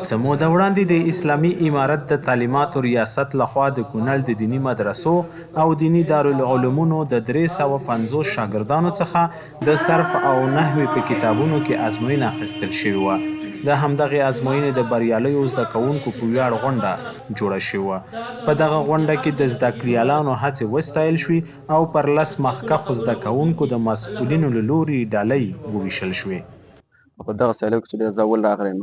څه موده وړاندې د اسلامي امارت د تعلیماتوریاست لخوا د کونړ د دیني مدرسو او دیني دارلعلومونو د 350 شاګردانو څخه د صرف او نحوې په کتابونو کې ازموینه اخیستل شوې وه. د همدغې ازموینې د بریالیو زده کوونکو په ویاړ غونډه جوړه شوې وه. په دغه غونډه کې د زده کړیالانو هڅې وستایل شوې او پر 10 مخکښو زده کوونکو د مسؤلینو له لوري ډالۍ وویشل شوې. په دغه سیالیو کې چې ډېر زه اول راغلی یم،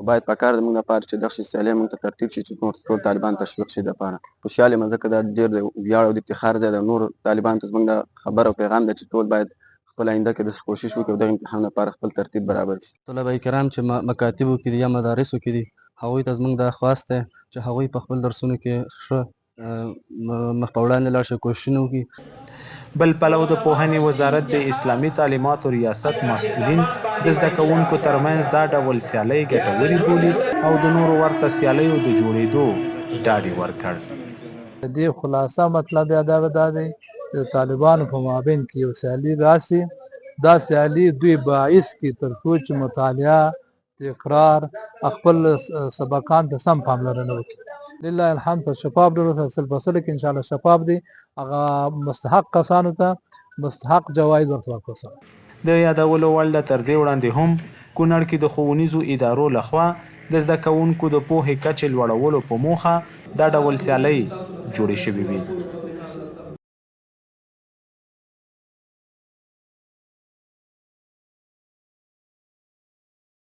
باید پکار د موږ لپاره چې دغه سیالۍ موږ ته ترتیب شي چې نور ټول طالبان تشویق شي. دپاره خوشحال یم ځکه دا ډېر د ویاړ او د افتخار ځای د نورو طالبانو ته زموږ د خبر او پیغام دی چې ټول باید خپل آینده کې داسې کوشش وکړي او دغه امتحان لپاره خپل ترتیب برابر کړي. طلبه کرام چې مکاتبو کې دي یا مدارسو کې دي، هغوی ته زموږ دا خواست دی چې هغوی په خپل درسونو کې ښه مخ په وړاندې لاړ شي، کوششونه وکړي. بل پلو د پوهنې وزارت د اسلامي تعلیماتوریاست مسؤلین د زده کوونکو ترمنځ دا ډول سیالۍ ګټورې بولي او د نورو ورته سیالیو د جوړېدو ډاډ یې ورکړ. د دې خلاصه مطلب یې دا دی د طالبانو په مابین کې یو سیالي راسي. دا سیالي دوی باعث کړي تر څو چې مطالعه، تکرار، خپل سبقان ته سم پاملرنه وکړي. لله الحمد په شفاف ډول سره سل په سل کې انشاءالله شفاف دی. هغه مستحق کسانو ته مستحق جوایز ورته ورکړل. د یادولو وړ ده تر دې وړاندې هم کونړ کې د ښوونیزو ادارو لخوا د زده کوونکو د پوهې کچې لوړولو په موخه دا ډول سیالۍ جوړې شوې وي.